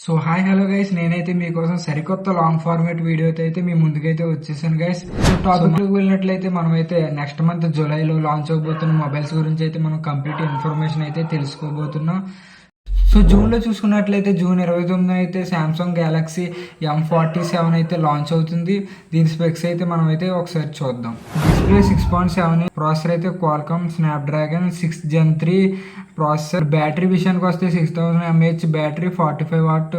So hi hello guys, నేనైతే మీకోసం సరికొత్త లాంగ్ ఫార్మాట్ వీడియోతో అయితే మీ ముందుకైతే వచ్చేసాను గైస్. సో టాపిక్ లోకి వెళ్ళినట్లయితే మనమైతే నెక్స్ట్ మంత్ జూలైలో లాంచ్ అవబోతున్న మొబైల్స్ గురించి అయితే మనం కంప్లీట్ ఇన్ఫర్మేషన్ అయితే తెలుసుకోబోతున్నాం. సో జూన్ లో చూసుకున్నట్లయితే జూన్ 29 అయితే సామ్సంగ్ గెలాక్సీ M47 అయితే లాంచ్ అవుతుంది. దీని స్పెక్స్ అయితే మనం అయితే ఒకసారి చూద్దాం. డిస్ప్లే 6.7, ప్రాసెసర్ అయితే Qualcomm Snapdragon 6 Gen 3 processor. Battery విషయానికి వస్తే 6000 mAh battery, 45 watt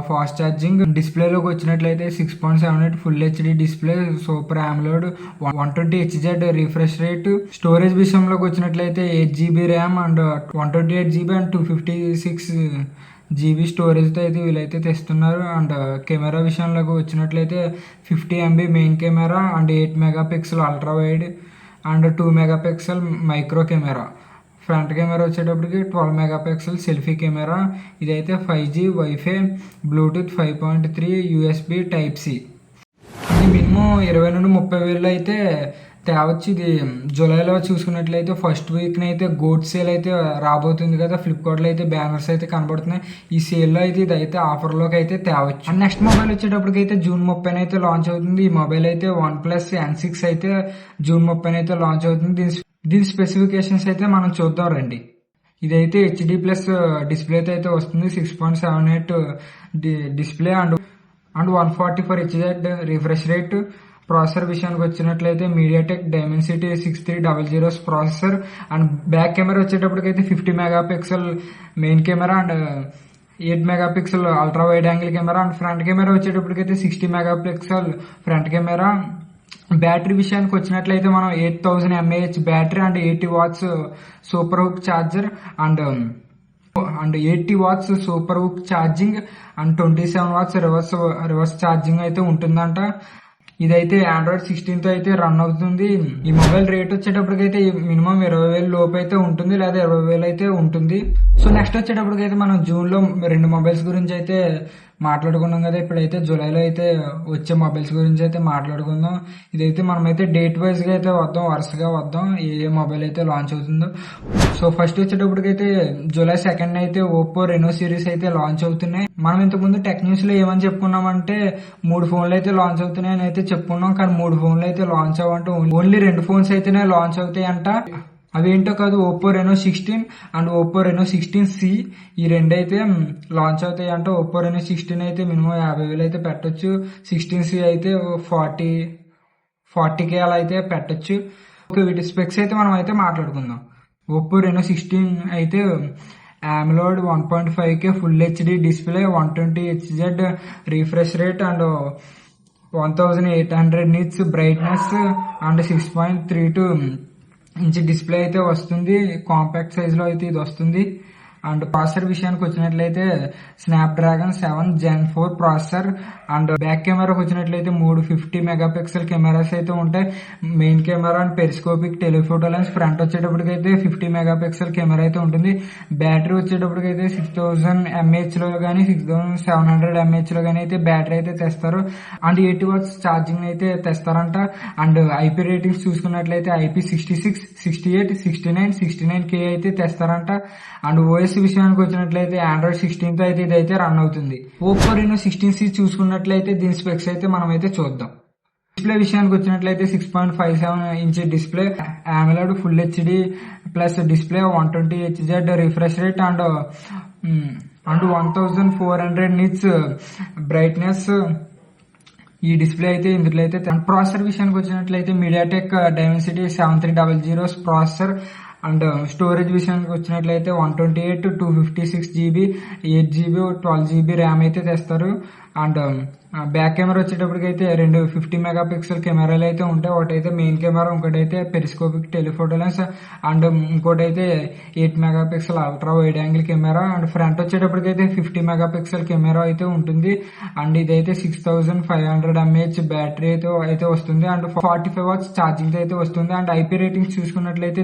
fast charging. డిస్ప్లేలోకి వచ్చినట్లయితే 6.78 full HD display, super AMOLED, 120 Hz refresh rate. Storage విషయంలోకి వచ్చినట్లయితే 8GB RAM and 128GB and 256GB స్టోరేజ్తో అయితే వీళ్ళైతే తెస్తున్నారు. అండ్ కెమెరా విషయంలోకి వచ్చినట్లయితే 50 MB main camera and 8 megapixel ultra wide and 2 megapixel micro camera. Front camera వచ్చేటప్పటికి 12 మెగాపిక్సెల్ సెల్ఫీ కెమెరా. ఇదైతే 5G wifi, bluetooth 5.3, USB type C. ఇది మినిమం 20 నుండి 30 వేలు అయితే తేవచ్చు. ఇది జూలైలో చూసుకున్నట్లయితే ఫస్ట్ వీక్ అయితే గోట్ సేల్ అయితే రాబోతుంది కదా. ఫ్లిప్కార్ట్లో అయితే బ్యానర్స్ అయితే కనబడుతున్నాయి. ఈ సేల్లో అయితే ఇదైతే ఆఫర్లోకి అయితే తేవచ్చు. అండ్ నెక్స్ట్ మొబైల్ వచ్చేటప్పటికి అయితే జూన్ 30 అయితే లాంచ్ అవుతుంది. ఈ మొబైల్ అయితే OnePlus N6 అయితే జూన్ 30 అయితే లాంచ్ అవుతుంది. దీని స్పెసిఫికేషన్స్ అయితే మనం చూద్దాం రండి. ఇదైతే HD ప్లస్ డిస్ప్లే అయితే వస్తుంది. 6.78 display and 144 Hz refresh rate. Processor విషయానికి వచ్చినట్లయితే MediaTek Dimensity 6300 processor. And back camera వచ్చేటప్పటికైతే 50 megapixel main camera and 8 megapixel ultra wide angle camera. And front camera వచ్చేటప్పటికైతే 60 మెగాపిక్సెల్ ఫ్రంట్ కెమెరా. బ్యాటరీ విషయానికి వచ్చినట్లయితే మనం 8000 mAh battery and 80 watts super hook charger and 80 watts super hook charging and 27 watts reverse charging అయితే ఉంటుందంట. ఇదైతే Android 16 తో అయితే run అవుతుంది. ఈ మొబైల్ రేట్ వచ్చేటప్పటికైతే మినిమం 20,000 లోపు అయితే ఉంటుంది, లేదా 20,000 అయితే ఉంటుంది. సో నెక్స్ట్ వచ్చేటప్పటికైతే మనం జూన్ లో 2 మొబైల్స్ గురించి అయితే మాట్లాడుకున్నాం కదా. ఇప్పుడైతే జూలైలో అయితే వచ్చే మొబైల్స్ గురించి అయితే మాట్లాడుకుందాం. ఇదైతే మనమైతే డేట్ వైజ్ గా అయితే వరుసగా వద్దాం ఏ మొబైల్ అయితే లాంచ్ అవుతుందో. సో ఫస్ట్ వచ్చేటప్పటికైతే జూలై 2 అయితే ఓప్పో రెనో సిరీస్ అయితే లాంచ్ అవుతున్నాయి. మనం ఇంతకుముందు టెక్ న్యూస్ లో ఏమని చెప్పుకున్నామంటే 3 ఫోన్లు అయితే లాంచ్ అవుతున్నాయి అని అయితే చెప్పుకున్నాం. కానీ 3 ఫోన్లు అయితే లాంచ్ అవ్వంటే ఓన్లీ 2 ఫోన్స్ అయితేనే లాంచ్ అవుతాయి అంట. అవేంటో కాదు, Oppo Reno 16 and Oppo Reno 16C ఈ రెండైతే లాంచ్ అవుతాయి అంట. ఓప్పో రెనో 16 అయితే మినిమం 50,000 అయితే పెట్టొచ్చు. 16C అయితే 40K అలా అయితే పెట్టొచ్చు. ఓకే, వీటి స్పెక్స్ అయితే మనం అయితే మాట్లాడుకుందాం. ఓప్పో రెనో 16 అయితే AMOLED 1.5K full HD display, 120 Hz refresh rate and 1800 nits brightness and 6.32 inch display అయితే వస్తుంది. కాంపాక్ట్ సైజ్ లో అయితే ఇది వస్తుంది. అండ్ ప్రాసెసర్ విషయానికి వచ్చినట్లయితే Snapdragon 7 Gen 4 processor. And back కెమెరాకి వచ్చినట్లయితే 3 50 మెగాపిక్సెల్ కెమెరాస్ అయితే ఉంటాయి. Main camera and periscopic telephoto lens. Front వచ్చేటప్పటికైతే 50 మెగాపిక్సెల్ కెమెరా అయితే ఉంటుంది. బ్యాటరీ వచ్చేటప్పటికైతే 6000 mAh లో కానీ 6700 mAh లో కానీ అయితే బ్యాటరీ అయితే తెస్తారు. అండ్ 80 watts ఛార్జింగ్ అయితే తెస్తారంట. అండ్ IP రేటింగ్స్ చూసుకున్నట్లయితే IP66, 68, 69, 69K అయితే తెస్తారంట. అండ్ OS విషయానికి వచ్చినట్లయితే Android 16 తో అయితే ఇదైతే రన్ అవుతుంది. ఓప్పో రెనో 16C చూసుకున్నట్లయితే దీని స్పెక్స్ అయితే మనం అయితే చూద్దాం. డిస్ప్లే విషయానికి వచ్చినట్లయితే 6.57 inch display, AMOLED full HD plus display, 120 Hz refresh rate and 1400 nits brightness. ఈ డిస్ప్లే అయితే ఇందులో అయితే. ప్రాసెసర్ విషయానికి వచ్చినట్లయితే MediaTek Dimensity 7300 processor. And storage విషయానికి వచ్చినట్లయితే 128, 256GB, 8GB, 12GB ర్యామ్ అయితే తెస్తారు. అండ్ బ్యాక్ కెమెరా వచ్చేటప్పటికైతే 2 50 మెగాపిక్సెల్ కెమెరాలు అయితే ఉంటాయి. ఒకటైతే మెయిన్ కెమెరా, ఇంకోటైతే పెరిస్కోపిక్ టెలిఫోటో లెన్స్ అండ్ ఇంకోటైతే 8 megapixel ultra wide angle camera. And front వచ్చేటప్పటికైతే 50 మెగాపిక్సెల్ కెమెరా అయితే ఉంటుంది. అండ్ ఇదైతే 6500 mAh బ్యాటరీ అయితే వస్తుంది. అండ్ 45 watts ఛార్జింగ్ అయితే వస్తుంది. అండ్ IP రేటింగ్స్ చూసుకున్నట్లయితే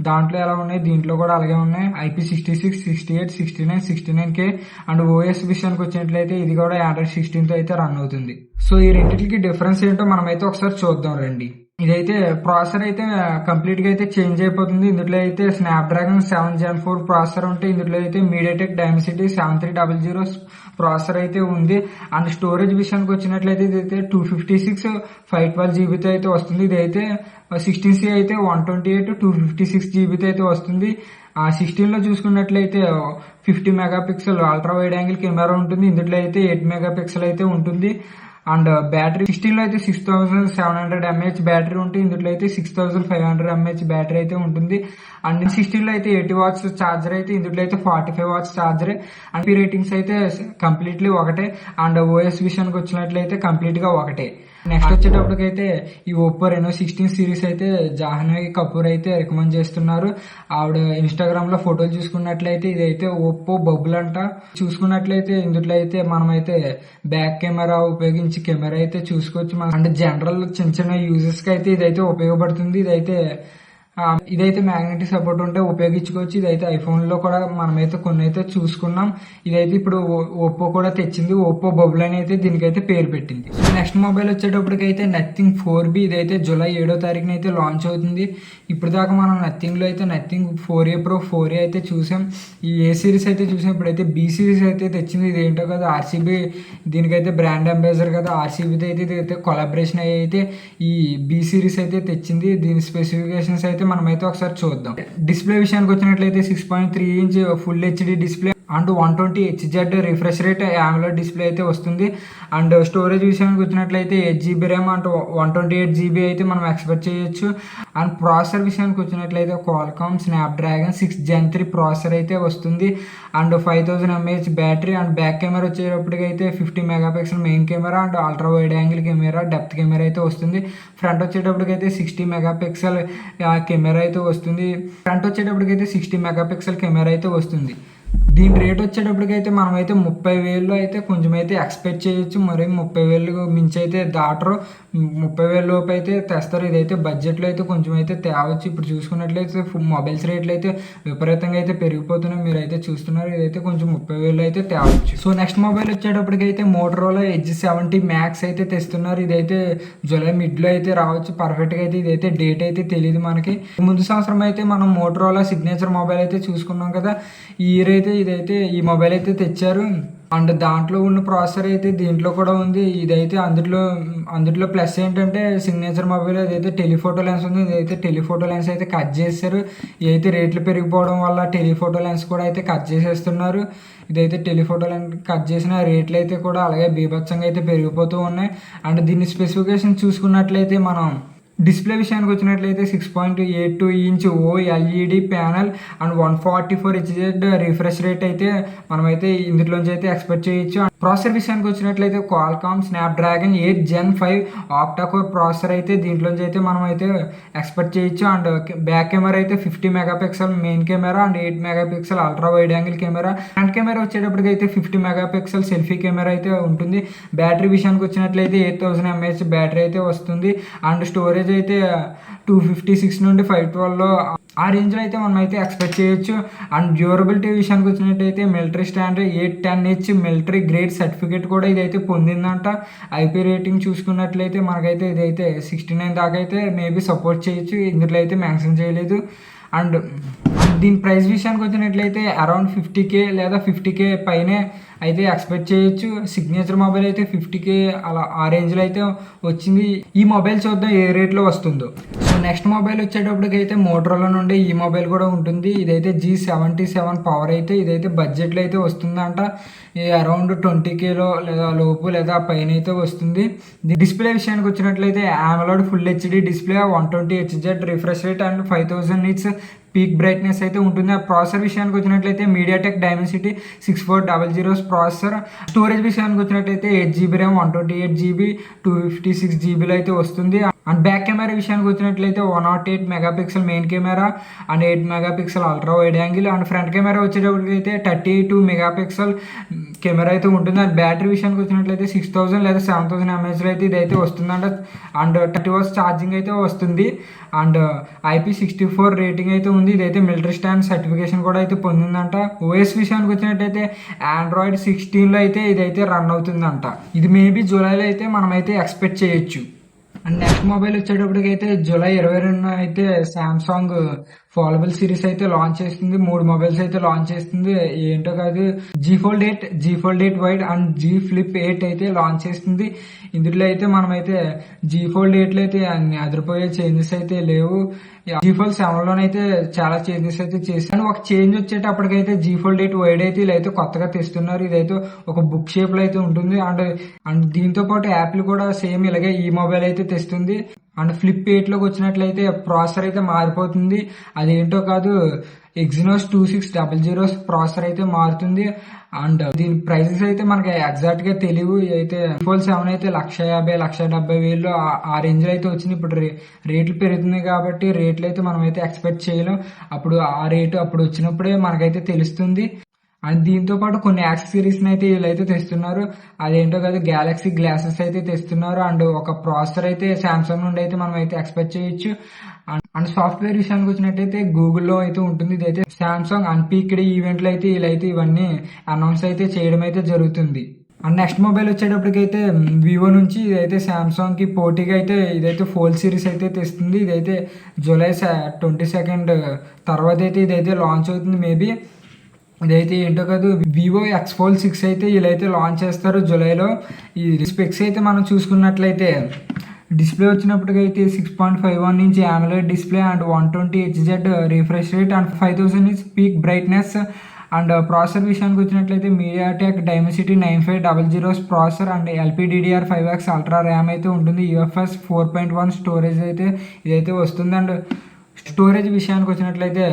దాంట్లో ఎలా ఉన్నాయి దీంట్లో కూడా అలాగే ఉన్నాయి. IP66, 68, 69, 69K. అండ్ OS విషయానికి వచ్చినట్లయితే ఇది కూడా Android 16 తో అయితే రన్ అవుతుంది. సో ఈ రెండింటికి డిఫరెన్స్ ఏంటో మనం అయితే ఒకసారి చూద్దాం రండి. ఇదైతే ప్రాసెసర్ అయితే కంప్లీట్గా అయితే చేంజ్ అయిపోతుంది. ఇందులో అయితే స్నాప్డ్రాగన్ 7 Gen 4 ప్రాసెసర్ ఉంటే ఇందులో అయితే మీడియాటెక్ డైమెన్సిటీ 7300 ప్రాసెసర్ అయితే ఉంది. అండ్ స్టోరేజ్ విషయానికి వచ్చినట్లయితే ఇదైతే 256 512 GB అయితే వస్తుంది. ఇదైతే 16C అయితే 128 256 GB అయితే వస్తుంది. 16 లో చూసుకున్నట్లయితే 50 megapixel ultra wide angle camera ఉంటుంది. ఇందులో అయితే 8 మెగాపిక్సెల్ అయితే ఉంటుంది. అండ్ బ్యాటరీ 16 లో అయితే 6700 mAh బ్యాటరీ ఉంటుంది. ఇందులో అయితే 6500 mAh బ్యాటరీ అయితే ఉంటుంది. అండ్ 16 లో అయితే 80 watts ఛార్జర్ అయితే ఇందులో అయితే 45 watts ఛార్జర్. అండ్ రేటింగ్స్ అయితే కంప్లీట్లీ ఒకటే. అండ్ ఓఎస్ విషయానికి వచ్చినట్లయితే కంప్లీట్ గా ఒకటే. నెక్స్ట్ వచ్చేటప్పటికైతే ఈ ఒప్పో రెనో 16 సిరీస్ అయితే జాహ్నవి కపూర్ అయితే రికమెండ్ చేస్తున్నారు. ఆవిడ ఇన్స్టాగ్రామ్ లో ఫోటోలు చూసుకున్నట్లయితే ఇదైతే ఒప్పో బబుల్ అంట. చూసుకున్నట్లయితే ఇందులో అయితే మనమైతే బ్యాక్ కెమెరా ఉపయోగించి కెమెరా అయితే చూసుకోవచ్చు. అంటే జనరల్ చిన్న చిన్న యూజెస్ కి అయితే ఇదైతే ఉపయోగపడుతుంది. ఇదైతే మ్యాగ్నెటిక్ సపోర్ట్ ఉంటే ఉపయోగించుకోవచ్చు. ఇదైతే ఐఫోన్ లో కూడా మనమైతే కొన్ని అయితే చూసుకున్నాం. ఇదైతే ఇప్పుడు ఒప్పో కూడా తెచ్చింది. ఒప్పో బబుల్ అని అయితే దీనికైతే పేరు పెట్టింది. నెక్స్ట్ మొబైల్ వచ్చేటప్పటికైతే నథింగ్ 4B. ఇదైతే జూలై 7వ తారీఖున అయితే లాంచ్ అవుతుంది. ఇప్పుడు దాకా మనం నథింగ్ లో అయితే నథింగ్ 4A Pro 4A అయితే చూసాం. ఈ ఏ సిరీస్ అయితే చూసాం. ఇప్పుడైతే బి సిరీస్ అయితే తెచ్చింది. ఇది ఏంటో కదా ఆర్సీబీ దీనికైతే బ్రాండ్ అంబాసిడర్ కదా ఆర్సీబీతో అయితే ఇదైతే కొలాబరేషన్ అయితే ఈ బి సిరీస్ అయితే తెచ్చింది. దీని స్పెసిఫికేషన్స్ అయితే మనమైతే ఒకసారి చూద్దాం. డిస్ప్లే విషయానికి వచ్చినట్లయితే 6.3 inch full HD display and 120Hz refresh rate AMOLED display అయితే వస్తుంది. అండ్ స్టోరేజ్ విషయానికి వచ్చినట్లయితే 8GB ర్యామ్ అండ్ 128GB అయితే మనం ఎక్స్పెక్ట్ చేయొచ్చు. అండ్ ప్రాసెసర్ విషయానికి వచ్చినట్లయితే క్వాల్కామ్ స్నాప్డ్రాగన్ 6 Gen 3 ప్రాసెసర్ అయితే వస్తుంది. And 5000 mAh battery. And back camera వచ్చేటప్పటికైతే 50 megapixel main camera and ultra wide angle camera depth camera అయితే వస్తుంది. ఫ్రంట్ వచ్చేటప్పటికైతే 60 మెగాపిక్సెల్ కెమెరా అయితే వస్తుంది. ఫ్రంట్ వచ్చేటప్పటికైతే 60 మెగాపిక్సెల్ కెమెరా అయితే వస్తుంది. దీని రేట్ వచ్చేటప్పటికైతే మనమైతే 30,000 అయితే కొంచెం అయితే ఎక్స్పెక్ట్ చేయొచ్చు. మరి 30,000 మించి అయితే దాటరు. 30,000 లోపు అయితే తెస్తారు. ఇదైతే బడ్జెట్లో అయితే కొంచెం అయితే తేవచ్చు. ఇప్పుడు చూసుకున్నట్లయితే మొబైల్స్ రేట్లు అయితే విపరీతంగా అయితే పెరిగిపోతున్నాయి. మీరు అయితే చూస్తున్నారు. ఇదైతే కొంచెం 30,000 అయితే తేవచ్చు. సో నెక్స్ట్ మొబైల్ వచ్చేటప్పటికైతే మోటరోలా ఎడ్జ్ 70 మ్యాక్స్ అయితే తెస్తున్నారు. ఇదైతే జూలై మిడ్లో అయితే రావచ్చు. పర్ఫెక్ట్గా అయితే ఇదైతే డేట్ అయితే తెలియదు మనకి. ముందు సంవత్సరం అయితే మనం మోటరోలా సిగ్నేచర్ మొబైల్ అయితే చూసుకున్నాం కదా. ఈ ఇయర్ అయితే ఇదైతే ఈ మొబైల్ అయితే తెచ్చారు. అండ్ దాంట్లో ఉన్న ప్రాసెసర్ అయితే దీంట్లో కూడా ఉంది. ఇదైతే అందులో ప్లస్ ఏంటంటే సిగ్నేచర్ మొబైల్ అదైతే టెలిఫోటో లెన్స్ ఉంది. ఇదైతే టెలిఫోటో లెన్స్ అయితే కట్ చేశారు. ఇదైతే రేట్లు పెరిగిపోవడం వల్ల టెలిఫోటో లెన్స్ కూడా అయితే కట్ చేసేస్తున్నారు. ఇదైతే టెలిఫోటో లెన్స్ కట్ చేసిన రేట్లు అయితే కూడా అలాగే బీభత్సంగా అయితే పెరిగిపోతూ ఉన్నాయి. అండ్ దీని స్పెసిఫికేషన్ చూసుకున్నట్లయితే మనం డిస్ప్లే విషయానికి వచ్చినట్లయితే 6.82 inch OLED panel and 144Hz refresh rate అయితే మనమైతే ఇందులోంచి అయితే ఎక్స్పెక్ట్ చేయొచ్చు. ప్రాసెసర్ విషయానికి వచ్చినట్లయితే Qualcomm Snapdragon 8 Gen 5 octa-core processor అయితే దీంట్లోంచి అయితే మనం అయితే ఎక్స్పెక్ట్ చేయొచ్చు. అండ్ బ్యాక్ కెమెరా అయితే 50 megapixel main camera and 8 megapixel ultra wide angle camera. Front camera వచ్చేటప్పటికి అయితే 50 మెగాపిక్సెల్ సెల్ఫీ కెమెరా అయితే ఉంటుంది. బ్యాటరీ విషయానికి వచ్చినట్లయితే 8000 mAh బ్యాటరీ అయితే వస్తుంది. అండ్ స్టోరేజ్ అయితే 256 నుండి 512 ఆ రేంజ్లో అయితే మనం అయితే ఎక్స్పెక్ట్ చేయొచ్చు. అండ్ డ్యూరబిలిటీ విషయానికి వచ్చినట్టయితే military standard 810H military grade certificate కూడా ఇదైతే పొందిందంట. ఐపీ రేటింగ్ చూసుకున్నట్లయితే మనకైతే ఇదైతే 69 దాకా అయితే మేబీ సపోర్ట్ చేయొచ్చు. ఇందులో అయితే మెన్షన్ చేయలేదు. అండ్ దీని ప్రైస్ విషయానికి వచ్చినట్లయితే అరౌండ్ 50K లేదా 50K పైనే అయితే ఎక్స్పెక్ట్ చేయొచ్చు. సిగ్నేచర్ మొబైల్ అయితే 50K అలా ఆ రేంజ్లో అయితే వచ్చింది. ఈ మొబైల్ చూద్దాం ఏ రేట్లో వస్తుందో. సో నెక్స్ట్ మొబైల్ వచ్చేటప్పటికి అయితే మోటరోలా నుండి ఈ మొబైల్ కూడా ఉంటుంది. ఇదైతే G77 పవర్ అయితే ఇదైతే బడ్జెట్లో అయితే వస్తుందంట. అరౌండ్ 20Kలో లేదా లోపు లేదా పైన అయితే వస్తుంది. డిస్ప్లే విషయానికి వచ్చినట్లయితే AMOLED full HD display 120Hz refresh rate and 5000 nits peak brightness అయితే ఉంటుంది. ఆ ప్రాసెసర్ విషయానికి వచ్చినట్లయితే మీడియాటెక్ డైమెన్సిటీ 6400 ప్రాసెసర్. స్టోరేజ్ విషయానికి వచ్చినట్లయితే 8GB ర్యామ్ 128GB 256GBలో అయితే వస్తుంది. అండ్ బ్యాక్ కెమెరా విషయానికి వచ్చినట్లయితే 108 megapixel main camera and 8 megapixel ultra wide angle. And front camera వచ్చేటప్పటికి అయితే 32 మెగాపిక్సెల్ కెమెరా అయితే ఉంటుంది. అండ్ బ్యాటరీ విషయానికి వచ్చినట్లయితే 6000 లేదా 7000 mAh అయితే ఇదైతే వస్తుందంట. అండ్ 30 watts ఛార్జింగ్ అయితే వస్తుంది. అండ్ IP64 రేటింగ్ అయితే ఉంది. ఇదైతే మిలిటరీ స్టాండ్ సర్టిఫికేషన్ కూడా అయితే పొందిందంట. ఓఎస్ విషయానికి వచ్చినట్టయితే Android 16లో అయితే ఇదైతే రన్ అవుతుందంట. ఇది మేబీ జూలైలో అయితే మనమైతే ఎక్స్పెక్ట్ చేయొచ్చు. అండ్ నెక్స్ట్ మొబైల్ వచ్చేటప్పటికి అయితే జూలై 22 అయితే సామ్సంగ్ ఫోల్డబుల్ సిరీస్ అయితే లాంచ్ చేస్తుంది. 3 మొబైల్స్ అయితే లాంచ్ చేస్తుంది. ఏంటో కాదు, Z Fold 8 wide and Z Flip 8 అయితే లాంచ్ చేస్తుంది. ఇందులో అయితే మనమైతే జీ ఫోల్డ్ 8 లో అయితే అన్ని అదిరిపోయే చేంజెస్ అయితే లేవు. జీ ఫోల్డ్ 7 లోనైతే చాలా చేంజెస్ అయితే చేశాను. ఒక చేంజ్ వచ్చేటప్పటికైతే జీ ఫోల్డ్ 8 వైడ్ అయితే వీళ్ళైతే కొత్తగా తెస్తున్నారు. ఇదైతే ఒక బుక్ షేప్ లో అయితే ఉంటుంది. అండ్ దీంతో పాటు యాపిల్ కూడా సేమ్ ఇలాగే ఈ మొబైల్ అయితే తెస్తుంది. అండ్ ఫ్లిప్ 8 లోకి వచ్చినట్లయితే ప్రాసెసర్ అయితే మారిపోతుంది. అదేంటో కాదు, ఎగ్జినోస్ 2600 ప్రాసెసర్ అయితే మారుతుంది. అండ్ దీని ప్రైసెస్ అయితే మనకి ఎగ్జాక్ట్ గా తెలియవు. అయితే జీ ఫోల్డ్ 7 అయితే 150,000 170,000 ఆ రేంజ్ లో అయితే వచ్చింది. ఇప్పుడు రేట్లు పెరుగుతున్నాయి కాబట్టి రేట్లు అయితే మనం అయితే ఎక్స్పెక్ట్ చేయలేం. అప్పుడు ఆ రేటు అప్పుడు వచ్చినప్పుడే మనకైతే తెలుస్తుంది. అండ్ దీంతో పాటు కొన్ని యాక్సెసరీస్ అయితే వీళ్ళైతే తెస్తున్నారు. అదేంటో కాదు, గ్యాలక్సీ గ్లాసెస్ అయితే తెస్తున్నారు. అండ్ ఒక ప్రాసెసర్ అయితే సామ్సంగ్ నుండి అయితే మనం అయితే ఎక్స్పెక్ట్ చేయొచ్చు. అండ్ సాఫ్ట్వేర్ విషయానికి వచ్చినట్టయితే గూగుల్లో అయితే ఉంటుంది. ఇదైతే సామ్సంగ్ అన్పీక్డ్ ఈవెంట్ లో అయితే వీళ్ళైతే ఇవన్నీ అనౌన్స్ అయితే చేయడం అయితే జరుగుతుంది. అండ్ నెక్స్ట్ మొబైల్ వచ్చేటప్పటికైతే వివో నుంచి ఇదైతే సామ్సంగ్ కి పోటీగా అయితే ఇదైతే ఫోల్డ్ సిరీస్ అయితే తెస్తుంది. ఇదైతే జూలై 22 తర్వాత అయితే ఇదైతే లాంచ్ అవుతుంది. మేబీ ఇదైతే ఏంటో కాదు, వివో ఎక్స్ ఫోల్డ్ 6 అయితే వీళ్ళైతే లాంచ్ చేస్తారు జూలైలో. ఈ స్పెక్స్ అయితే మనం చూసుకున్నట్లయితే డిస్ప్లే వచ్చినప్పటికైతే 6.51 inch AMOLED display and 120 Hz refresh rate and 5000 nits peak brightness. And processor విషయానికి వచ్చినట్లయితే MediaTek Dimensity 9500 processor and LPDDR5X ultra RAM అయితే ఉంటుంది. UFS 4.1 స్టోరేజ్ అయితే ఇదైతే వస్తుంది. అండ్ స్టోరేజ్ విషయానికి వచ్చినట్లయితే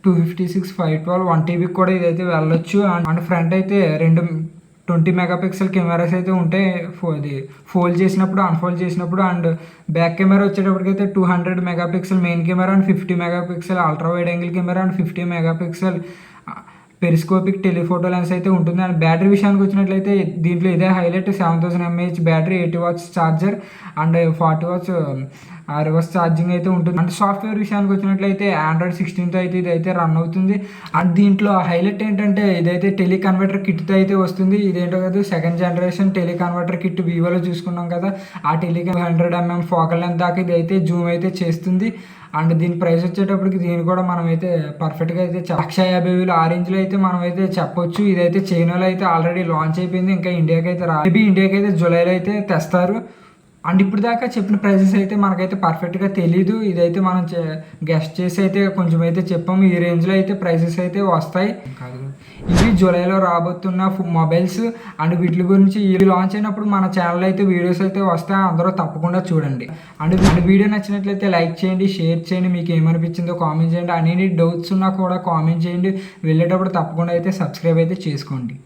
256 512 1 TB కూడా ఇదైతే వెళ్ళొచ్చు. అండ్ ఫ్రంట్ అయితే 20 మెగాపిక్సెల్ కెమెరాస్ అయితే ఉంటాయి. ఇది ఫోల్డ్ చేసినప్పుడు అన్ఫోల్డ్ చేసినప్పుడు. అండ్ బ్యాక్ కెమెరా వచ్చేటప్పటికైతే 200 megapixel main camera and 50 megapixel ultra wide angle camera and 50 megapixel periscopic telephoto lens అయితే ఉంటుంది. అండ్ బ్యాటరీ విషయానికి వచ్చినట్లయితే దీంట్లో ఇదే highlight, 7000 mAh battery, 80 watts charger and 40 watts reverse charging అయితే ఉంటుంది. అండ్ సాఫ్ట్వేర్ విషయానికి వచ్చినట్లయితే Android 16 తో అయితే ఇదైతే రన్ అవుతుంది. అండ్ దీంట్లో హైలైట్ ఏంటంటే ఇదైతే టెలికన్వర్టర్ కిట్ అయితే వస్తుంది. ఇదేంటో కాదు, 2nd జనరేషన్ టెలికన్వర్టర్ కిట్ వివోలో చూసుకున్నాం కదా, ఆ 100mm ఫోకల్ లెంత్ దాకా ఇదైతే జూమ్ అయితే చేస్తుంది. అండ్ దీని ప్రైస్ వచ్చేటప్పటికి దీన్ని కూడా మనం అయితే పర్ఫెక్ట్గా అయితే 150,000 ఆ రేంజ్లో అయితే మనం అయితే చెప్పొచ్చు. ఇదైతే చైనాలో అయితే ఆల్రెడీ లాంచ్ అయిపోయింది. ఇంకా ఇండియాకి అయితే మేబీ ఇండియాకి అయితే జూలైలో అయితే తెస్తారు. అండ్ ఇప్పుడు దాకా చెప్పిన ప్రైజెస్ అయితే మనకైతే పర్ఫెక్ట్గా తెలీదు. ఇదైతే మనం గెస్ట్ చేసి అయితే కొంచెం అయితే చెప్పాము. ఈ రేంజ్లో అయితే ప్రైజెస్ అయితే వస్తాయి. ఇవి జూలైలో రాబోతున్న మొబైల్స్. అండ్ వీటి గురించి ఇవి లాంచ్ అయినప్పుడు మన ఛానల్ అయితే వీడియోస్ అయితే వస్తాయి, అందరూ తప్పకుండా చూడండి. అండ్ వీడియో నచ్చినట్లయితే లైక్ చేయండి, షేర్ చేయండి, మీకు ఏమనిపించిందో కామెంట్ చేయండి. అన్ని డౌట్స్ ఉన్నా కూడా కామెంట్ చేయండి. వెళ్ళేటప్పుడు తప్పకుండా అయితే సబ్స్క్రైబ్ అయితే చేసుకోండి.